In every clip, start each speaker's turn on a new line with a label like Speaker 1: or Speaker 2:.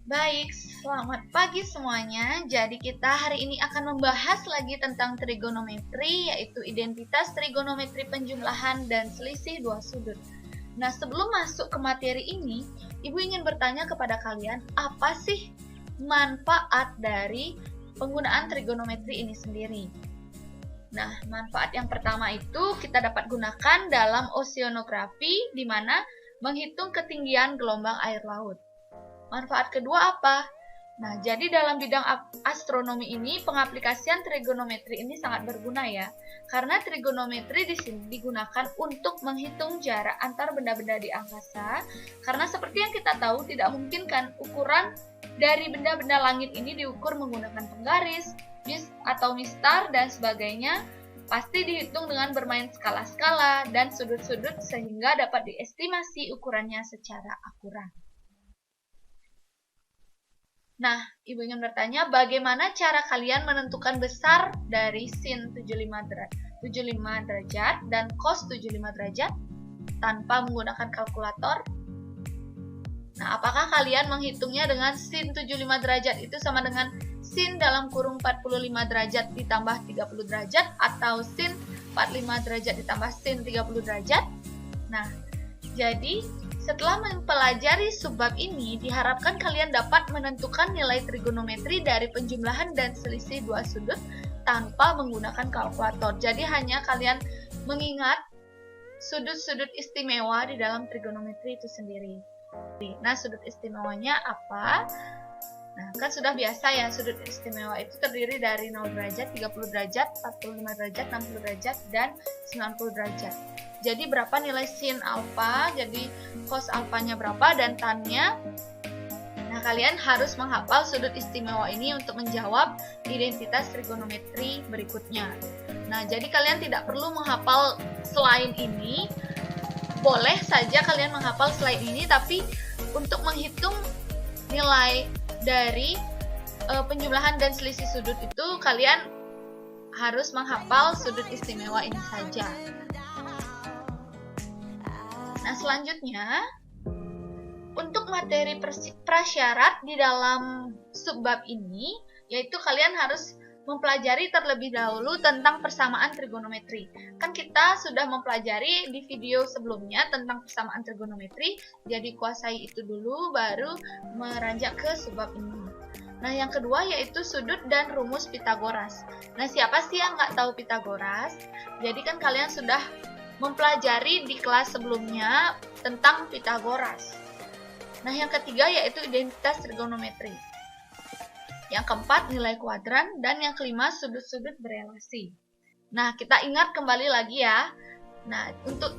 Speaker 1: Baik, selamat pagi semuanya. Jadi kita hari ini akan membahas lagi tentang trigonometri, yaitu identitas trigonometri penjumlahan dan selisih dua sudut. Nah, sebelum masuk ke materi ini, Ibu ingin bertanya kepada kalian, apa sih manfaat dari penggunaan trigonometri ini sendiri? Nah, manfaat yang pertama itu kita dapat gunakan dalam oceanografi, di mana menghitung ketinggian gelombang air laut. Manfaat kedua apa? Nah, jadi dalam bidang astronomi ini, pengaplikasian trigonometri ini sangat berguna ya. Karena trigonometri di sini digunakan untuk menghitung jarak antar benda-benda di angkasa. Karena seperti yang kita tahu, tidak mungkin kan ukuran dari benda-benda langit ini diukur menggunakan penggaris, atau mistar, dan sebagainya. Pasti dihitung dengan bermain skala-skala dan sudut-sudut sehingga dapat diestimasi ukurannya secara akurat. Nah, Ibu ingin bertanya, bagaimana cara kalian menentukan besar dari sin 75 derajat dan cos 75 derajat tanpa menggunakan kalkulator? Nah, apakah kalian menghitungnya dengan sin 75 derajat itu sama dengan sin dalam kurung 45 derajat ditambah 30 derajat atau sin 45 derajat ditambah sin 30 derajat? Nah, jadi setelah mempelajari subbab ini, diharapkan kalian dapat menentukan nilai trigonometri dari penjumlahan dan selisih dua sudut tanpa menggunakan kalkulator. Jadi hanya kalian mengingat sudut-sudut istimewa di dalam trigonometri itu sendiri. Nah, sudut istimewanya apa? Nah, kan sudah biasa ya, sudut istimewa itu terdiri dari 0 derajat, 30 derajat, 45 derajat, 60 derajat, dan 90 derajat. Jadi berapa nilai sin alfa, jadi cos alfanya berapa, dan tannya. Nah, kalian harus menghafal sudut istimewa ini untuk menjawab identitas trigonometri berikutnya. Nah, jadi kalian tidak perlu menghafal selain ini. Boleh saja kalian menghafal selain ini, tapi untuk menghitung nilai dari penjumlahan dan selisih sudut itu kalian harus menghafal sudut istimewa ini saja. Nah, selanjutnya untuk materi prasyarat di dalam subbab ini, yaitu kalian harus mempelajari terlebih dahulu tentang persamaan trigonometri. Kan kita sudah mempelajari di video sebelumnya tentang persamaan trigonometri, jadi kuasai itu dulu baru meranjak ke subbab ini. Nah, yang kedua yaitu sudut dan rumus Pitagoras. Nah, siapa sih yang nggak tahu Pitagoras? Jadi kan kalian sudah mempelajari di kelas sebelumnya tentang Pitagoras. Nah, yang ketiga yaitu identitas trigonometri. Yang keempat nilai kuadran, dan yang kelima sudut-sudut berelasi. Nah, kita ingat kembali lagi ya. Nah, untuk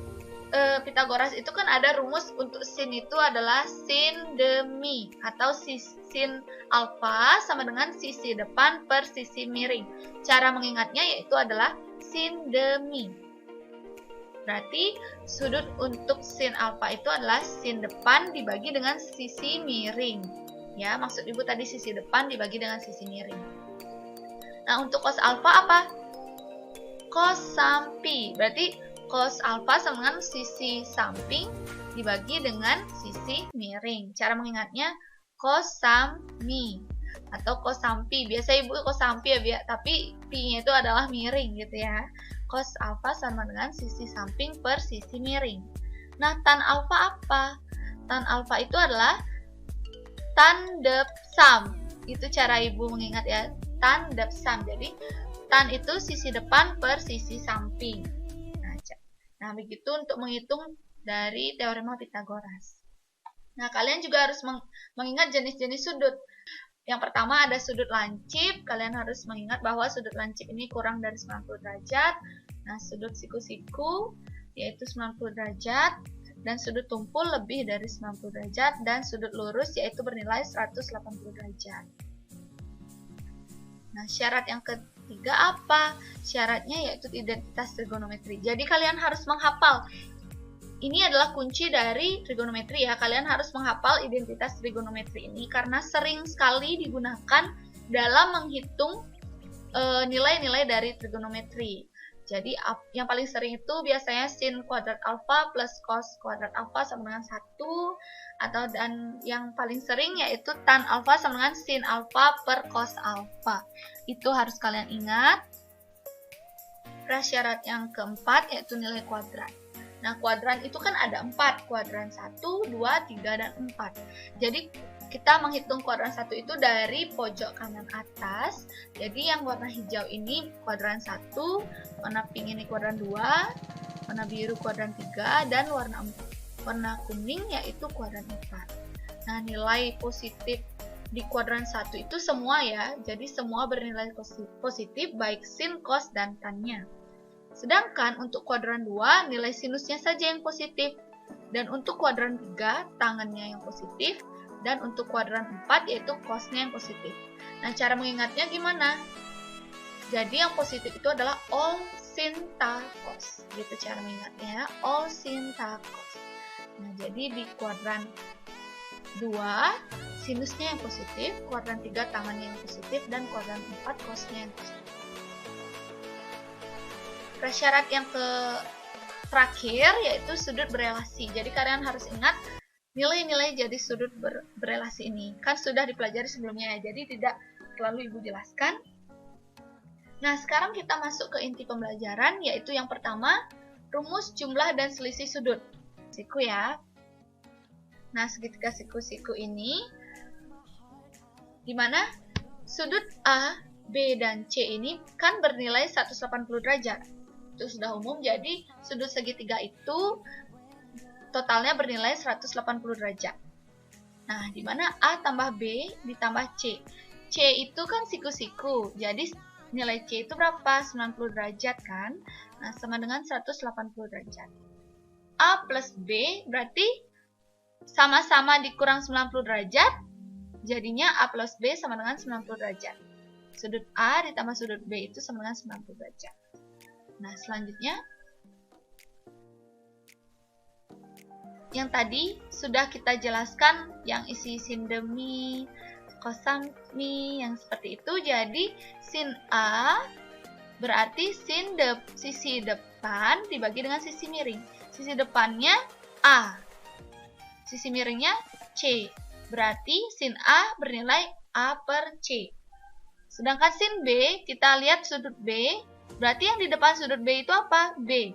Speaker 1: Pitagoras itu kan ada rumus untuk sin itu adalah sin demi atau sin alfa sama dengan sisi depan per sisi miring. Cara mengingatnya yaitu adalah sin demi. Berarti sudut untuk sin alfa itu adalah sin depan dibagi dengan sisi miring. Ya, maksud Ibu tadi sisi depan dibagi dengan sisi miring. Nah, untuk cos alfa apa? Cos samping. Berarti cos alfa sama dengan sisi samping dibagi dengan sisi miring. Cara mengingatnya cos sammi atau cos sampi. Biasa Ibu cos sampi ya, tapi pi-nya itu adalah miring gitu ya. Cos alfa sama dengan sisi samping per sisi miring. Nah, tan alfa apa? Tan alfa itu adalah tandep sum. Itu cara Ibu mengingat ya, tandep sum. Jadi tan itu sisi depan per sisi samping. Nah, begitu untuk menghitung dari teorema Pitagoras. Nah, kalian juga harus mengingat jenis-jenis sudut. Yang pertama ada sudut lancip. Kalian harus mengingat bahwa sudut lancip ini kurang dari 90 derajat. Nah, sudut siku-siku yaitu 90 derajat. Dan sudut tumpul lebih dari 90 derajat. Dan sudut lurus yaitu bernilai 180 derajat. Nah, syarat yang ketiga apa? Syaratnya yaitu identitas trigonometri. Jadi kalian harus menghafal. Ini adalah kunci dari trigonometri ya. Kalian harus menghafal identitas trigonometri ini karena sering sekali digunakan dalam menghitung nilai-nilai dari trigonometri. Jadi yang paling sering itu biasanya sin kuadrat alfa plus cos kuadrat alfa sama dengan 1, dan yang paling sering yaitu tan alfa sama dengan sin alfa per cos alfa. Itu harus kalian ingat. Prasyarat yang keempat yaitu nilai kuadran. Nah, kuadran itu kan ada 4, kuadran 1, 2, 3, dan 4. Jadi, kita menghitung kuadran 1 itu dari pojok kanan atas. Jadi, yang warna hijau ini kuadran 1, warna pink ini kuadran 2, warna biru kuadran 3, dan warna kuning yaitu kuadran 4. Nah, nilai positif di kuadran 1 itu semua ya. Jadi, semua bernilai positif baik sin, cos, dan tan-nya. Sedangkan untuk kuadran 2, nilai sinusnya saja yang positif. Dan untuk kuadran 3, tangennya yang positif. Dan untuk kuadran 4, yaitu cosnya yang positif. Nah, cara mengingatnya gimana? Jadi, yang positif itu adalah all sin, ta, cos. Gitu cara mengingatnya, all sin, ta, cos. Nah, jadi di kuadran 2, sinusnya yang positif. Kuadran 3, tangennya yang positif. Dan kuadran 4, cosnya yang positif. Prasyarat yang terakhir yaitu sudut berelasi. Jadi kalian harus ingat nilai-nilai jadi sudut berelasi ini. Kan sudah dipelajari sebelumnya ya, jadi tidak terlalu Ibu jelaskan. Nah, sekarang kita masuk ke inti pembelajaran, yaitu yang pertama, rumus jumlah dan selisih sudut. Siku ya. Nah, segitiga siku-siku ini, dimana sudut A, B, dan C ini kan bernilai 180 derajat. Itu sudah umum, jadi sudut segitiga itu totalnya bernilai 180 derajat. Nah, di mana A tambah B ditambah C. C itu kan siku-siku, jadi nilai C itu berapa? 90 derajat kan? Nah, sama dengan 180 derajat. A plus B berarti sama-sama dikurang 90 derajat, jadinya A plus B sama dengan 90 derajat. Sudut A ditambah sudut B itu sama dengan 90 derajat. Nah, selanjutnya, yang tadi sudah kita jelaskan yang isi sin demi, kosammi, yang seperti itu. Jadi, sin A berarti sisi depan dibagi dengan sisi miring. Sisi depannya A, sisi miringnya C. Berarti sin A bernilai A per C. Sedangkan sin B, kita lihat sudut B, berarti yang di depan sudut B itu apa? B.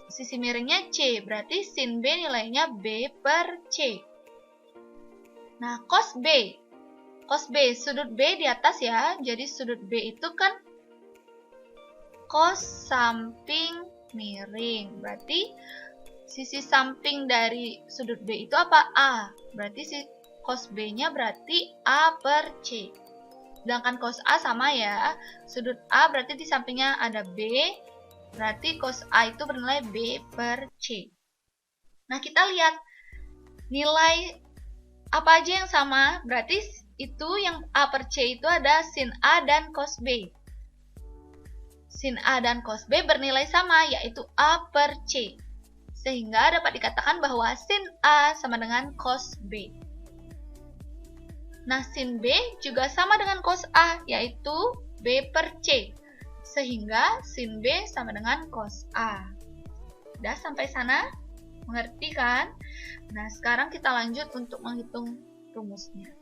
Speaker 1: Sisi miringnya C, berarti sin B nilainya B per C. Nah, cos B. Cos B, sudut B di atas ya. Jadi sudut B itu kan cos samping miring. Berarti sisi samping dari sudut B itu apa? A. Berarti cos B-nya berarti A per C. Sedangkan cos A sama ya, sudut A berarti di sampingnya ada B, berarti cos A itu bernilai B per C. Nah, kita lihat nilai apa aja yang sama, berarti itu yang A per C itu ada sin A dan cos B. Sin A dan cos B bernilai sama, yaitu A per C. Sehingga dapat dikatakan bahwa sin A sama dengan cos B. Nah, sin B juga sama dengan cos A, yaitu B per C. Sehingga sin B sama dengan cos A. Udah sampai sana? Mengerti kan? Nah, sekarang kita lanjut untuk menghitung rumusnya.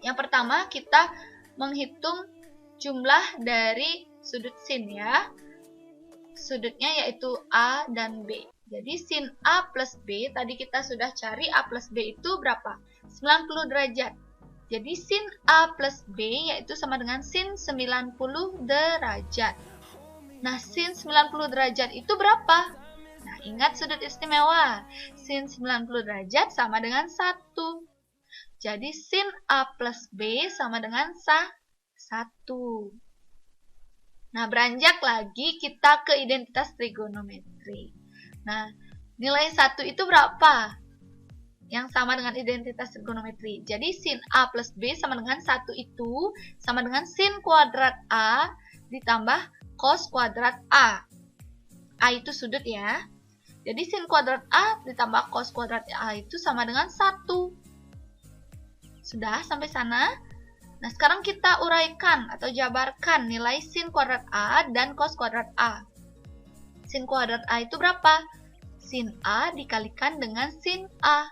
Speaker 1: Yang pertama, kita menghitung jumlah dari sudut sin ya. Sudutnya yaitu A dan B. Jadi sin A plus B, tadi kita sudah cari A plus B itu berapa? 90 derajat. Jadi sin A plus B yaitu sama dengan sin 90 derajat. Nah, sin 90 derajat itu berapa? Nah, ingat sudut istimewa. Sin 90 derajat sama dengan 1. Jadi sin A plus B sama dengan 1. Nah, beranjak lagi kita ke identitas trigonometri. Nah, nilai 1 itu berapa? Yang sama dengan identitas trigonometri. Jadi, sin A plus B sama dengan 1 itu sama dengan sin kuadrat A ditambah cos kuadrat A. A itu sudut ya. Jadi, sin kuadrat A ditambah cos kuadrat A itu sama dengan 1. Sudah sampai sana? Nah, sekarang kita uraikan atau jabarkan nilai sin kuadrat A dan cos kuadrat A. Sin kuadrat A itu berapa? Sin A dikalikan dengan sin A,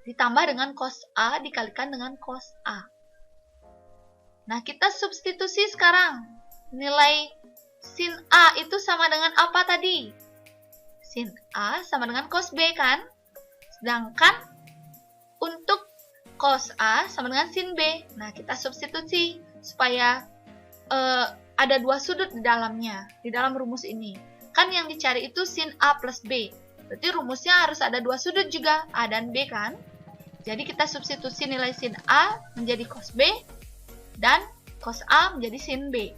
Speaker 1: ditambah dengan cos A dikalikan dengan cos A. Nah, kita substitusi sekarang. Nilai sin A itu sama dengan apa tadi? Sin A sama dengan cos B kan? Sedangkan untuk cos A sama dengan sin B. Nah, kita substitusi supaya ada dua sudut di dalamnya, di dalam rumus ini. Kan yang dicari itu sin A plus B. Berarti rumusnya harus ada dua sudut juga, A dan B kan? Jadi kita substitusi nilai sin A menjadi cos B dan cos A menjadi sin B.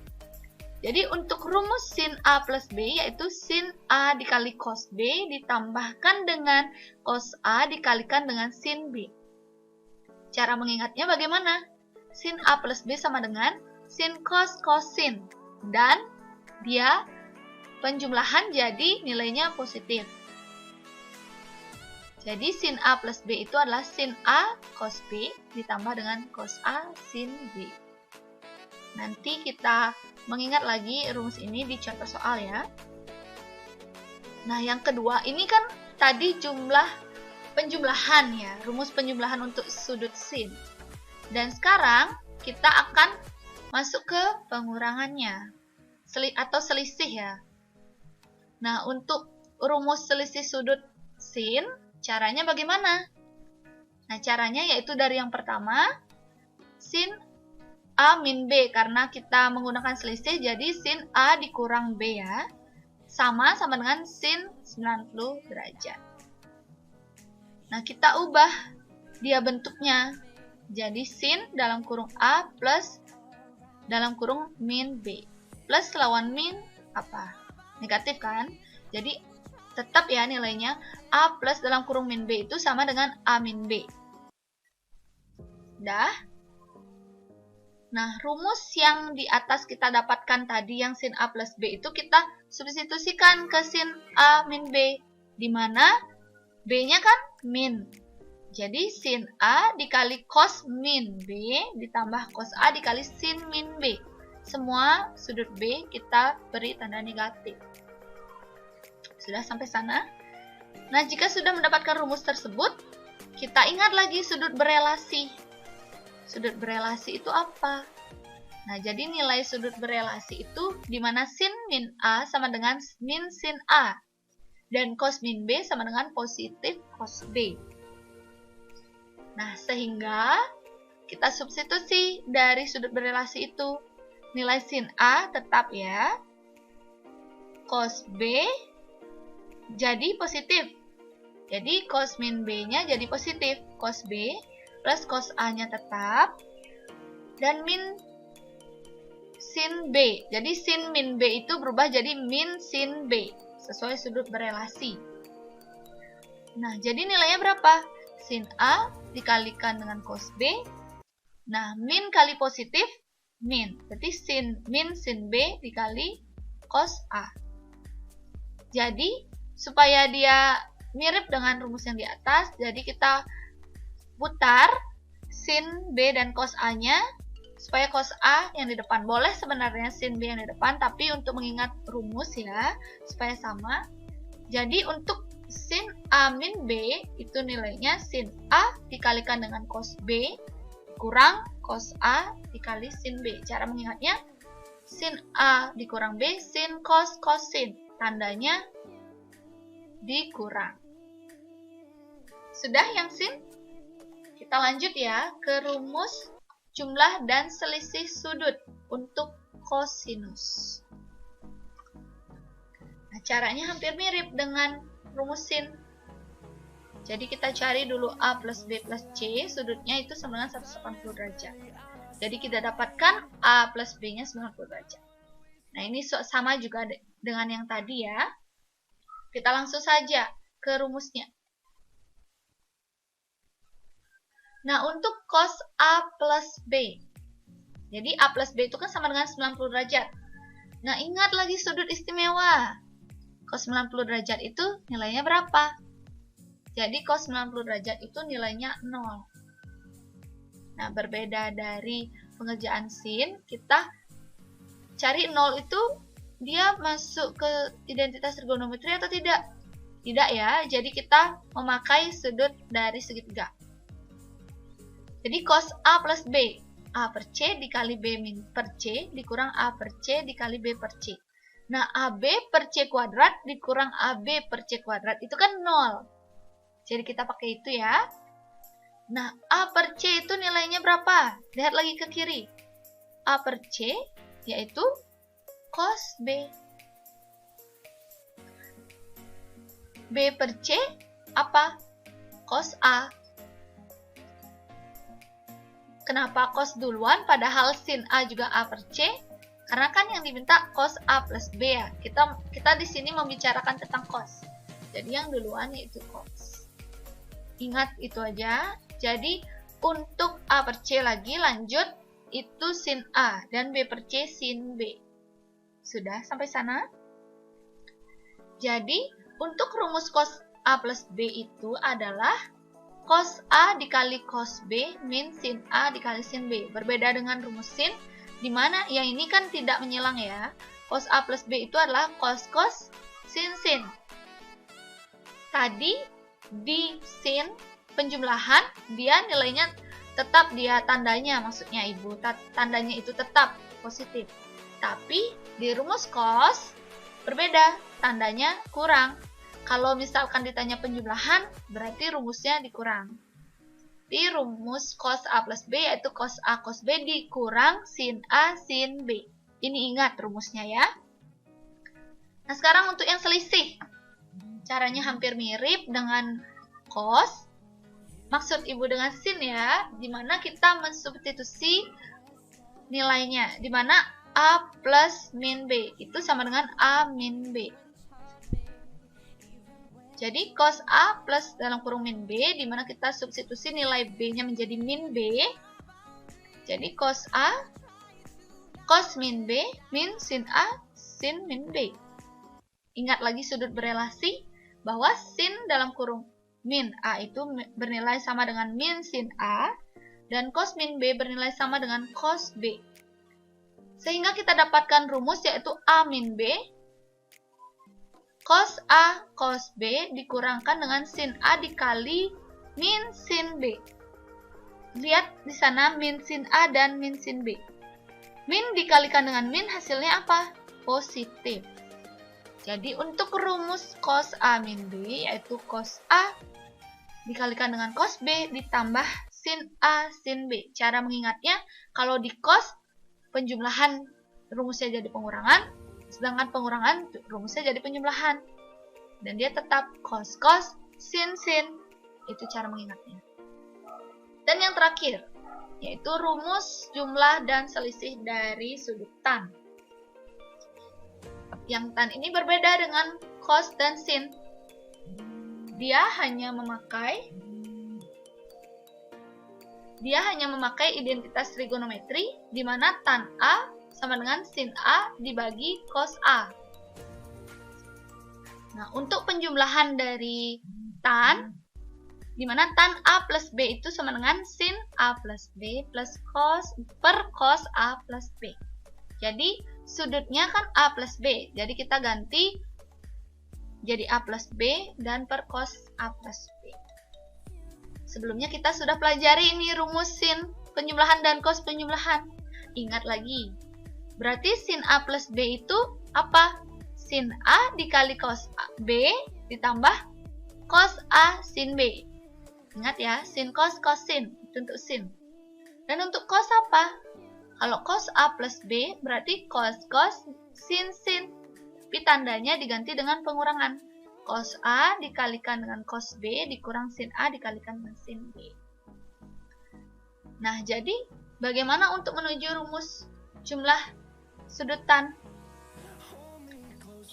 Speaker 1: Jadi untuk rumus sin A plus B yaitu sin A dikali cos B ditambahkan dengan cos A dikalikan dengan sin B. Cara mengingatnya bagaimana? Sin A plus B sama dengan sin cos sin. Dan dia penjumlahan jadi nilainya positif. Jadi sin A plus B itu adalah sin A cos B ditambah dengan cos A sin B. Nanti kita mengingat lagi rumus ini di contoh soal ya. Nah, yang kedua ini kan tadi penjumlahan ya, rumus penjumlahan untuk sudut sin. Dan sekarang kita akan masuk ke pengurangannya atau selisih ya. Nah, untuk rumus selisih sudut sin, caranya bagaimana? Nah, caranya yaitu dari yang pertama, sin A min B, karena kita menggunakan selisih, jadi sin A dikurang B ya, sama dengan sin 90 derajat. Nah, kita ubah dia bentuknya, jadi sin dalam kurung A plus dalam kurung min B. Plus lawan min apa? Negatif kan? Jadi tetap ya nilainya A plus dalam kurung min B itu sama dengan A min B. Dah. Nah, rumus yang di atas kita dapatkan tadi yang sin A plus B itu kita substitusikan ke sin A min B, di mana B-nya kan min. Jadi sin A dikali cos min B ditambah cos A dikali sin min B. Semua sudut B kita beri tanda negatif. Sudah sampai sana? Nah, jika sudah mendapatkan rumus tersebut, kita ingat lagi sudut berelasi. Sudut berelasi itu apa? Nah, jadi nilai sudut berelasi itu di mana sin min A sama dengan min sin A. Dan cos min B sama dengan positif cos B. Nah, sehingga kita substitusi dari sudut berelasi itu. Nilai sin A tetap ya. Cos B jadi positif. Jadi cos min B-nya jadi positif. Cos B plus cos A-nya tetap. Dan min sin B. Jadi sin min B itu berubah jadi min sin B. Sesuai sudut berelasi. Nah, jadi nilainya berapa? Sin A dikalikan dengan cos B. Nah, min kali positif, min. Berarti min sin B dikali cos A. Jadi, supaya dia mirip dengan rumus yang di atas, jadi kita putar sin B dan cos A-nya, supaya cos A yang di depan. Boleh sebenarnya sin B yang di depan, tapi untuk mengingat rumus ya, supaya sama. Jadi untuk sin A min B, itu nilainya sin A dikalikan dengan cos B, kurang cos A dikali sin B. Cara mengingatnya, sin A dikurang B, sin cos sin. Tandanya dikurang. Sudah yang sin? Kita lanjut ya ke rumus jumlah dan selisih sudut untuk kosinus. Nah, caranya hampir mirip dengan rumus sin. Jadi kita cari dulu A plus B plus C, sudutnya itu sama dengan 180 derajat. Jadi kita dapatkan A plus B-nya 90 derajat. Nah, ini sama juga dengan yang tadi ya. Kita langsung saja ke rumusnya. Nah, untuk cos A plus B. Jadi A plus B itu kan sama dengan 90 derajat. Nah, ingat lagi sudut istimewa. Cos 90 derajat itu nilainya berapa? Jadi cos 90 derajat itu nilainya 0. Nah, berbeda dari pengerjaan sin, kita cari 0 itu dia masuk ke identitas trigonometri atau tidak? Tidak ya, jadi kita memakai sudut dari segitiga. Jadi cos A plus B, A per C dikali B per C dikurang A per C dikali B per C. Nah, AB per C kuadrat dikurang AB per C kuadrat itu kan 0. Jadi kita pakai itu ya. Nah, A per C itu nilainya berapa? Lihat lagi ke kiri. A per C yaitu cos B. B per C apa? Cos A. Kenapa cos duluan padahal sin A juga A per C? Karena kan yang diminta cos A plus B ya. Kita di sini membicarakan tentang cos. Jadi yang duluan yaitu cos. Ingat itu aja. Jadi untuk A per C lagi lanjut itu sin A dan B per C sin B. Sudah sampai sana? Jadi untuk rumus cos A plus B itu adalah cos A dikali cos B min sin A dikali sin B. Berbeda dengan rumus sin, di mana yang ini kan tidak menyilang ya. Cos A plus B itu adalah cos sin. Tadi di sin penjumlahan, dia nilainya tetap dia tandanya, maksudnya ibu, tandanya itu tetap positif. Tapi di rumus cos berbeda, tandanya kurang. Kalau misalkan ditanya penjumlahan, berarti rumusnya dikurang. Di rumus cos A plus B yaitu cos A cos B dikurang sin A sin B. Ini ingat rumusnya ya. Nah, sekarang untuk yang selisih. Caranya hampir mirip dengan cos. Maksud ibu dengan sin ya, dimana kita mensubstitusi nilainya. Dimana A plus min B itu sama dengan A min B. Jadi cos A plus dalam kurung min B, di mana kita substitusi nilai B-nya menjadi min B. Jadi cos A, cos min B, min sin A, sin min B. Ingat lagi sudut berelasi, bahwa sin dalam kurung min A itu bernilai sama dengan min sin A, dan cos min B bernilai sama dengan cos B. Sehingga kita dapatkan rumus yaitu A min B, cos A cos B dikurangkan dengan sin A dikali min sin B. Lihat di sana min sin A dan min sin B. Min dikalikan dengan min hasilnya apa? Positif. Jadi untuk rumus cos A min B yaitu cos A dikalikan dengan cos B ditambah sin A sin B. Cara mengingatnya, kalau di cos penjumlahan rumusnya jadi pengurangan, sedangkan pengurangan rumusnya jadi penjumlahan. Dan dia tetap cos sin. Itu cara mengingatnya. Dan yang terakhir, yaitu rumus jumlah dan selisih dari sudut tan. Yang tan ini berbeda dengan cos dan sin. Dia hanya memakai identitas trigonometri, di mana tan A sama dengan sin A dibagi cos A. Nah, untuk penjumlahan dari tan, di mana tan A plus B itu sama dengan sin A plus B plus cos per cos A plus B. Jadi, sudutnya kan A plus B. Jadi, kita ganti jadi A plus B dan per cos A plus B. Sebelumnya kita sudah pelajari ini rumus sin penjumlahan dan cos penjumlahan. Ingat lagi. Berarti sin A plus B itu apa? Sin A dikali cos B ditambah cos A sin B. Ingat ya, sin cos sin. Itu untuk sin. Dan untuk cos apa? Kalau cos A plus B berarti cos sin. Tapi tandanya diganti dengan pengurangan. Cos A dikalikan dengan cos B dikurang sin A dikalikan dengan sin B. Nah, jadi bagaimana untuk menuju rumus jumlah sudut tan?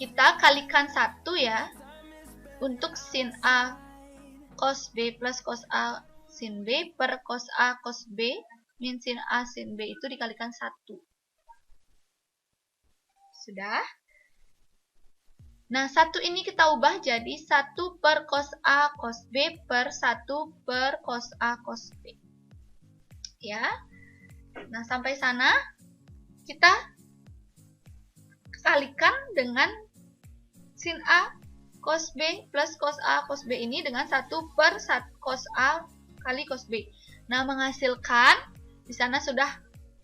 Speaker 1: Kita kalikan 1 ya. Untuk sin A cos B plus cos A sin B per cos A cos B min sin A sin B itu dikalikan 1. Sudah? Nah, 1 ini kita ubah jadi 1 per cos A cos B per 1 per cos A cos B. Ya. Nah, sampai sana kita kalikan dengan sin A cos B plus cos A cos B ini dengan 1 per cos A kali cos B. Nah, menghasilkan, di sana sudah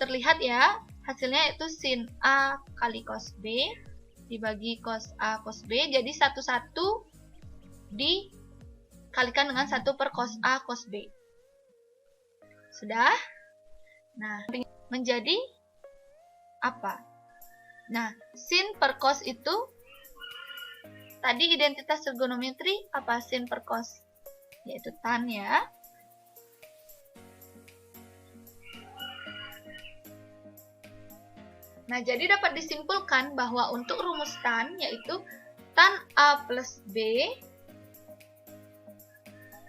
Speaker 1: terlihat ya, hasilnya itu sin A kali cos B dibagi cos A cos B, jadi 1 dikalikan dengan 1 per cos A cos B. Sudah? Nah, menjadi apa? Nah, sin per cos itu tadi identitas trigonometri apa? Sin per cos, yaitu tan ya. Nah, jadi dapat disimpulkan bahwa untuk rumus tan yaitu tan A plus B,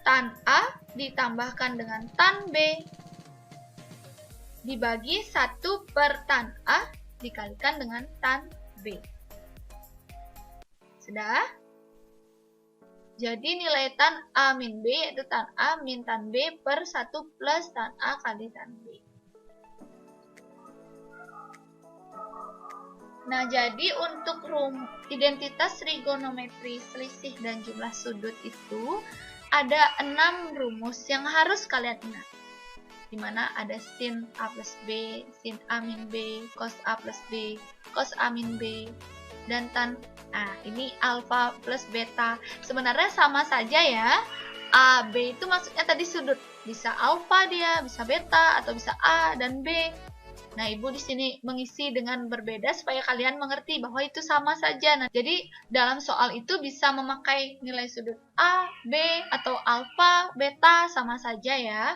Speaker 1: tan A ditambahkan dengan tan B dibagi 1 per tan A dikalikan dengan tan B. Sudah? Jadi nilai tan A min B yaitu tan A min tan B per 1 plus tan A kali tan B. Nah, jadi untuk identitas trigonometri selisih dan jumlah sudut itu ada 6 rumus yang harus kalian ingat. Di mana ada sin A plus B, sin A min B, cos A plus B, cos A min B, dan tan. Nah, ini alfa plus beta. Sebenarnya sama saja ya. A, B itu maksudnya tadi sudut. Bisa alfa dia, bisa beta, atau bisa A dan B. Nah, Ibu di sini mengisi dengan berbeda supaya kalian mengerti bahwa itu sama saja. Nah, jadi dalam soal itu bisa memakai nilai sudut A, B, atau alfa, beta, sama saja ya.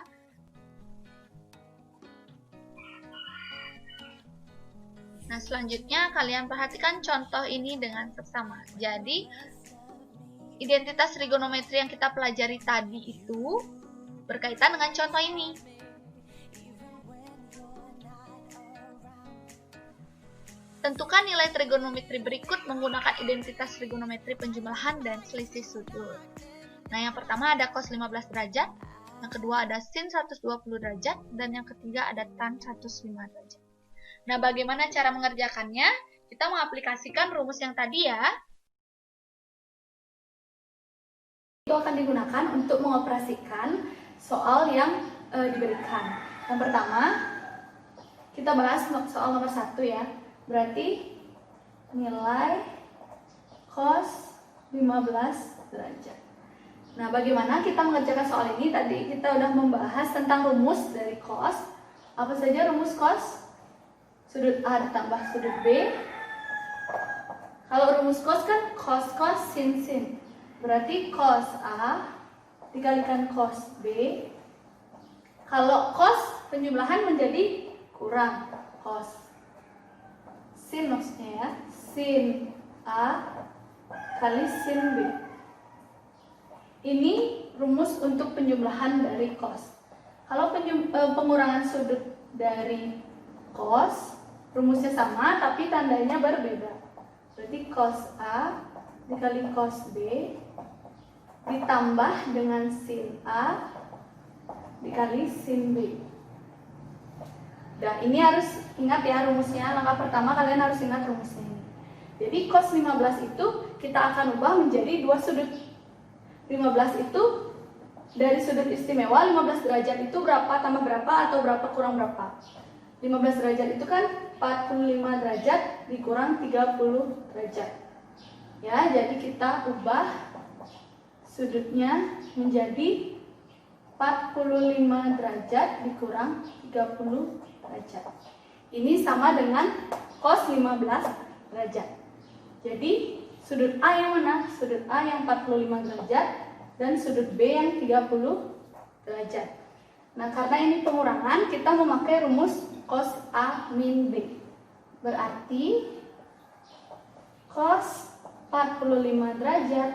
Speaker 1: Nah, selanjutnya kalian perhatikan contoh ini dengan seksama. Jadi, identitas trigonometri yang kita pelajari tadi itu berkaitan dengan contoh ini. Tentukan nilai trigonometri berikut menggunakan identitas trigonometri penjumlahan dan selisih sudut. Nah, yang pertama ada cos 15 derajat, yang kedua ada sin 120 derajat, dan yang ketiga ada tan 105 derajat. Nah, bagaimana cara mengerjakannya? Kita mengaplikasikan rumus yang tadi ya.
Speaker 2: Itu akan digunakan untuk mengoperasikan soal yang diberikan. Yang pertama, kita bahas soal nomor 1 ya. Berarti nilai cos 15 derajat. Nah, bagaimana kita mengerjakan soal ini? Tadi kita udah membahas tentang rumus dari cos. Apa saja rumus cos? Sudut A ditambah sudut B. Kalau rumus cos kan cos sin. Berarti cos A dikalikan cos B. Kalau cos penjumlahan menjadi kurang cos sin maksudnya ya. Sin A kali sin B. Ini rumus untuk penjumlahan dari cos. Kalau pengurangan sudut dari cos, rumusnya sama tapi tandanya berbeda. Berarti cos A dikali cos B ditambah dengan sin A dikali sin B. Nah, ini harus ingat ya rumusnya. Langkah pertama kalian harus ingat rumusnya ini. Jadi cos 15 itu kita akan ubah menjadi dua sudut. 15 itu dari sudut istimewa, 15 derajat itu berapa tambah berapa atau berapa kurang berapa. 15 derajat itu kan 45 derajat dikurang 30 derajat. Ya, jadi kita ubah sudutnya menjadi 45 derajat dikurang 30 derajat. Ini sama dengan cos 15 derajat. Jadi, sudut A yang mana? Sudut A yang 45 derajat dan sudut B yang 30 derajat. Nah, karena ini pengurangan, kita memakai rumus cos A min B. Berarti cos 45 derajat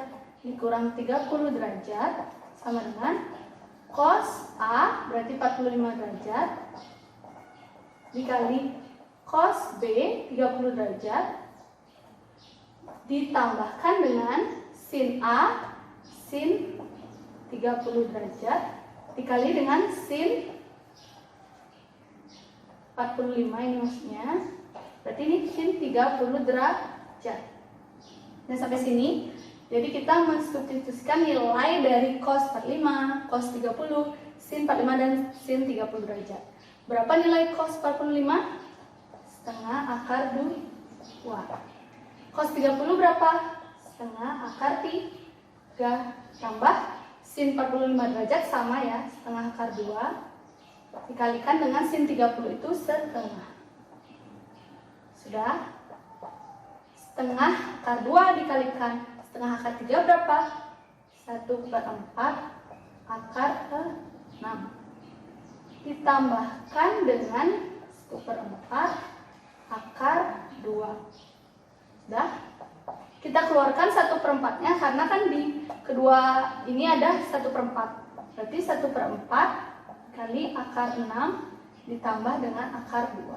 Speaker 2: dikurang 30 derajat sama dengan cos A berarti 45 derajat dikali cos B 30 derajat ditambahkan dengan sin A sin 30 derajat dikali dengan sin 45 ini maksudnya. Berarti ini sin 30 derajat. Dan sampai sini, jadi kita mensubstitusikan nilai dari cos 45, cos 30, sin 45 dan sin 30 derajat. Berapa nilai cos 45? Setengah akar 2. Cos 30 berapa? Setengah akar 3 tambah sin 45 derajat sama ya, setengah akar 2 dikalikan dengan sin 30 itu setengah. Sudah? Setengah akar 2 dikalikan setengah akar 3 berapa? 1/4 akar 6 ditambahkan dengan 1/4 akar 2. Sudah? Kita keluarkan 1/4-nya karena kan di kedua ini ada 1/4. Berarti 1/4 kali akar 6 ditambah dengan akar 2.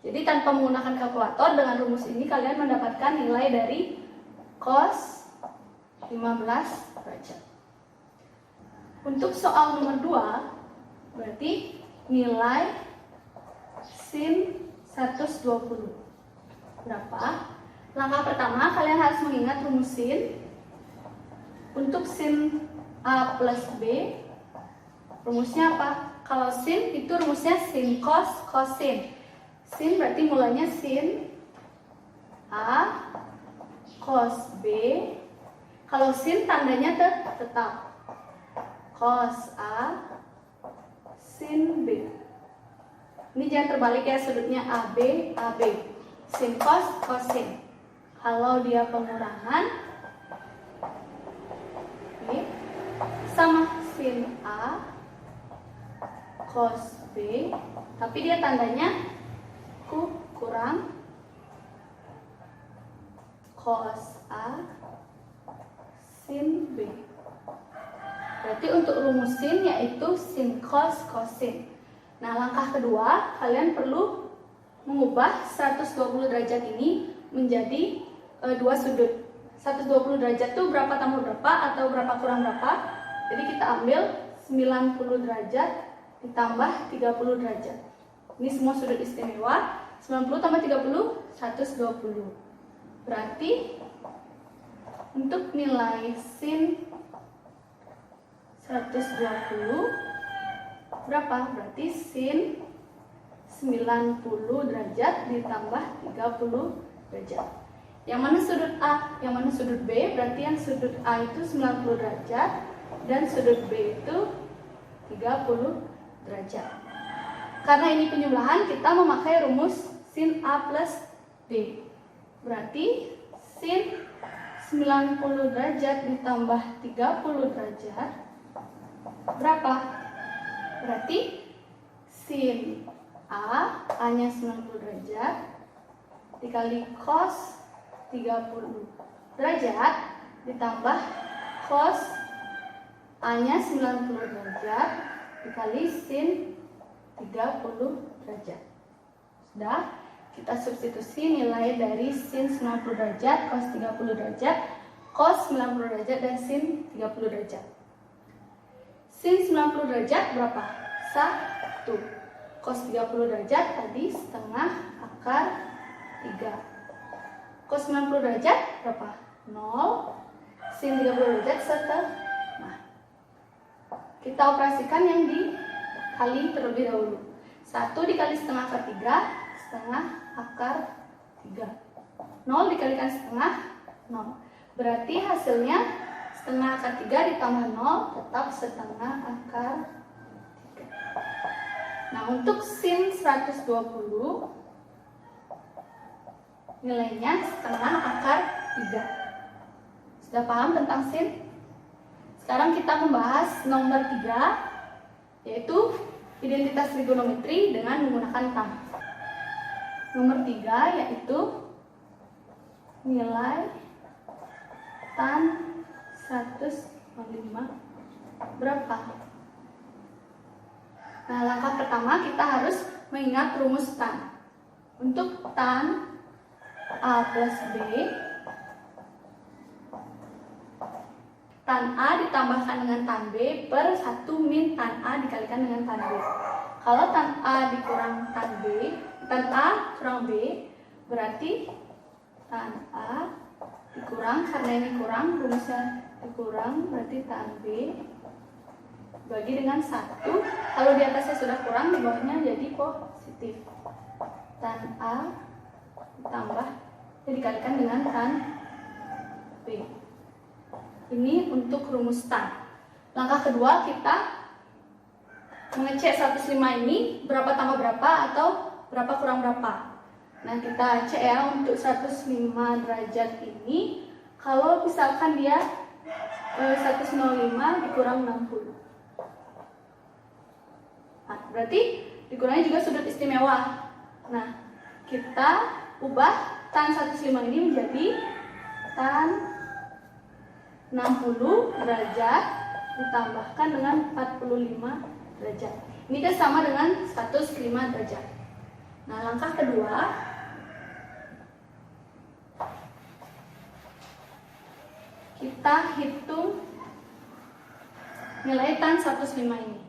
Speaker 2: Jadi tanpa menggunakan kalkulator, dengan rumus ini kalian mendapatkan nilai dari cos 15 derajat. Untuk soal nomor 2, berarti nilai sin 120. Berapa? Langkah pertama, kalian harus mengingat rumus sin. Untuk sin A plus B, rumusnya apa? Kalau sin itu rumusnya sin cos sin. Sin berarti mulanya sin A cos B. Kalau sin tandanya tetap cos A sin B. Ini jangan terbalik ya, sudutnya AB AB. Sin cos sin. Kalau dia pengurangan, ini sama sin A cos B, tapi dia tandanya kurang cos A sin B. Berarti untuk rumus sin yaitu sin cos sin. Nah, langkah kedua, kalian perlu mengubah 120 derajat ini menjadi dua sudut. 120 derajat itu berapa tambah berapa atau berapa kurang berapa? Jadi kita ambil 90 derajat ditambah 30 derajat. Ini semua sudut istimewa. 90 tambah 30, 120. Berarti untuk nilai sin 120 berapa? Berarti sin 90 derajat ditambah 30 derajat. Yang mana sudut A, yang mana sudut B? Berarti yang sudut A itu 90 derajat dan sudut B itu 30 derajat. Karena ini penjumlahan, kita memakai rumus sin A plus B. Berarti sin 90 derajat ditambah 30 derajat berapa? Berarti sin A-nya 90 derajat dikali cos 30 derajat ditambah cos A-nya 90 derajat dikali sin 30 derajat. Sudah, kita substitusi nilai dari sin 90 derajat, cos 30 derajat, cos 90 derajat, dan sin 30 derajat. Sin 90 derajat berapa? 1. Cos 30 derajat tadi setengah akar 3. Cos 90 derajat berapa? 0. Sin 30 derajat setengah. Kita operasikan yang dikali terlebih dahulu. 1 dikali setengah akar 3, setengah akar 3. 0 dikalikan setengah, 0. Berarti hasilnya setengah akar 3 ditambah 0 tetap setengah akar 3. Nah, untuk sin 120 nilainya setengah akar 3. Sudah paham tentang sin? Sekarang kita membahas nomor 3, yaitu identitas trigonometri dengan menggunakan tan. Nomor 3 yaitu nilai tan 105 berapa? Nah, langkah pertama kita harus mengingat rumus tan. Untuk tan A plus B, tan A ditambahkan dengan tan B per 1 min tan A dikalikan dengan tan B. Kalau tan A dikurang tan B, tan A kurang B, berarti tan A dikurang, karena ini kurang, rumusnya dikurang, berarti tan B bagi dengan 1. Kalau di atasnya sudah kurang, di bawahnya jadi positif. Tan A ditambah, dikalikan dengan tan B. Ini untuk rumus tan. Langkah kedua, kita mengecek 105 ini berapa tambah berapa atau berapa kurang berapa. Nah, kita cek ya untuk 105 derajat ini, kalau misalkan dia 105 dikurang 60. Nah, berarti dikurangnya juga sudut istimewa. Nah, kita ubah tan 105 ini menjadi tan 60 derajat ditambahkan dengan 45 derajat. Ini kan sama dengan 105 derajat. Nah, langkah kedua, kita hitung nilai tan 105 ini.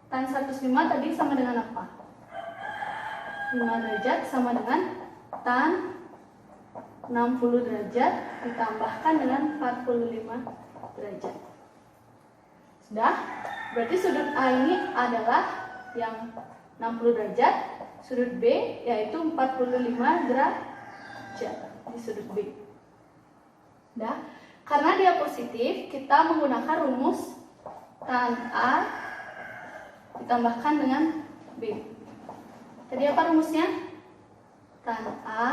Speaker 2: Tan 105 tadi sama dengan apa? 5 derajat sama dengan tan 60 derajat ditambahkan dengan 45 derajat. Sudah? Berarti sudut A ini adalah yang 60 derajat, sudut B yaitu 45 derajat di sudut B. Sudah? Karena dia positif, kita menggunakan rumus tan A ditambahkan dengan B. Tadi apa rumusnya? Tan A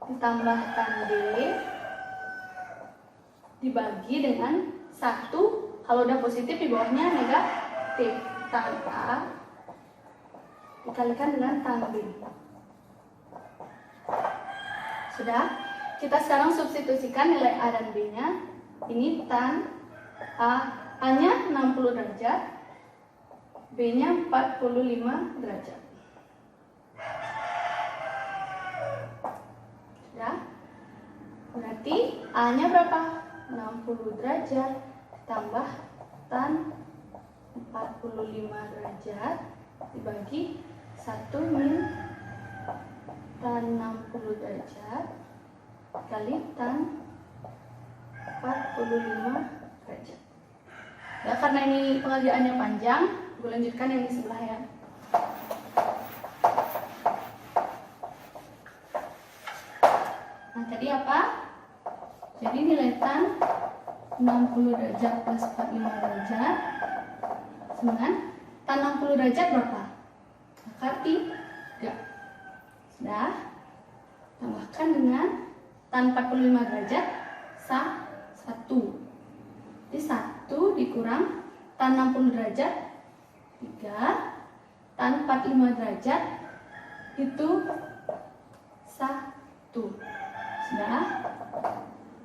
Speaker 2: ditambah tan B dibagi dengan 1. Kalau udah positif, di bawahnya negatif. Tan A dikalikan dengan tan B. Sudah? Kita sekarang substitusikan nilai A dan B-nya. Ini tan A-nya 60 derajat, B-nya 45 derajat. Sudah? Berarti A-nya berapa? 60 derajat ditambah tan 45 derajat dibagi 1 min tan 60 derajat kali tan 45 derajat. Ya, karena ini pengerjaannya panjang, gue lanjutkan yang di sebelah ya. Nah, tadi apa? Jadi nilai tan 60 derajat plus 45 derajat sama dengan tan 60 derajat berapa? Akar 3. Sudah? Tambahkan dengan tan 45 derajat 1. Jadi 1 dikurang tan 60 derajat 3, tan 45 derajat itu 1. Sudah?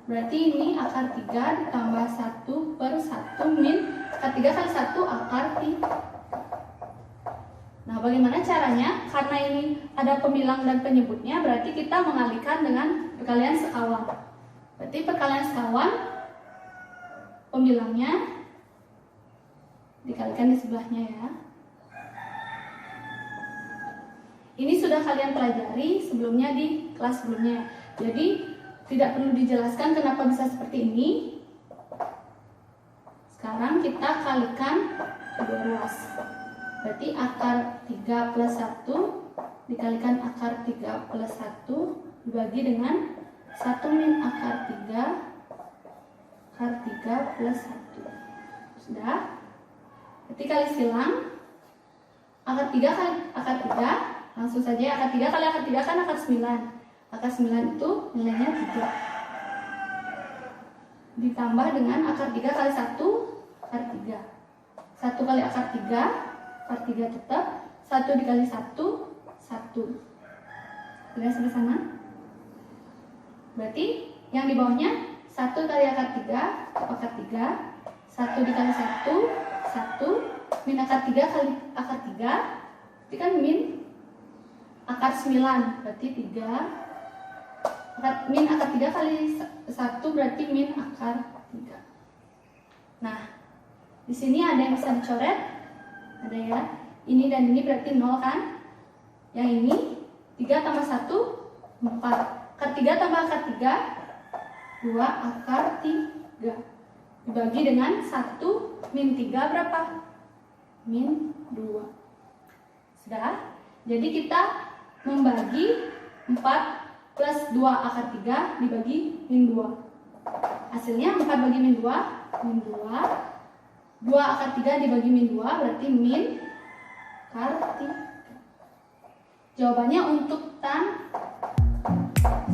Speaker 2: Berarti ini akar 3 ditambah 1 per 1 min akar 3 kali 1 akar 3. Nah, bagaimana caranya? Karena ini ada pembilang dan penyebutnya, berarti kita mengalihkan dengan perkalian sekawan. Berarti perkalian sekawan, pembilangnya dikalikan di sebelahnya ya. Ini sudah kalian pelajari sebelumnya di kelas sebelumnya. Jadi tidak perlu dijelaskan kenapa bisa seperti ini. Sekarang kita kalikan kedua ruas. Berarti akar 3 plus 1 dikalikan akar 3 plus 1 dibagi dengan 1 min akar 3 plus 1. Sudah? Berarti kali silang akar 3 kali akar 3, langsung saja akar 3 kali akar 3 kan akar 9. Akar 9 itu nilainya 3. Ditambah dengan akar 3 kali 1, akar 3. 1 kali akar 3, akar 3 tetap. 1 dikali 1, 1. Sudah sampai sana? Berarti yang di bawahnya 1 kali akar 3, akar 3. 1 dikali 1, 1. Min akar 3 kali akar 3. Berarti kan min akar 9, berarti 3. Min akar 3 kali 1 berarti min akar 3. Nah, di sini ada yang bisa dicoret. Ada ya. Ini dan ini berarti 0 kan? Yang ini 3 tambah 1, 4. Akar 3 tambah akar 3, 2 akar 3. Dibagi dengan 1 min 3 berapa? Min 2. Sudah? Jadi kita membagi 4 plus 2 akar 3 dibagi min 2. Hasilnya 4 bagi min 2, min 2. 2 akar 3 dibagi min 2 berarti min akar 3. Jawabannya untuk tan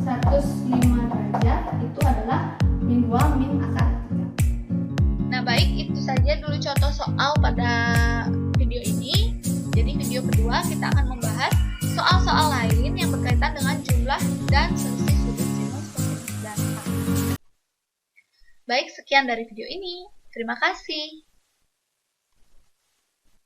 Speaker 2: 105 derajat itu adalah min 2 min akar 3.
Speaker 1: Nah baik, itu saja dulu contoh soal pada video ini. Jadi video kedua kita akan membahas soal-soal lain yang berkaitan dengan jumlah dan selisih sudut sinus kosinus dan tan. Baik, sekian dari video ini. Terima kasih.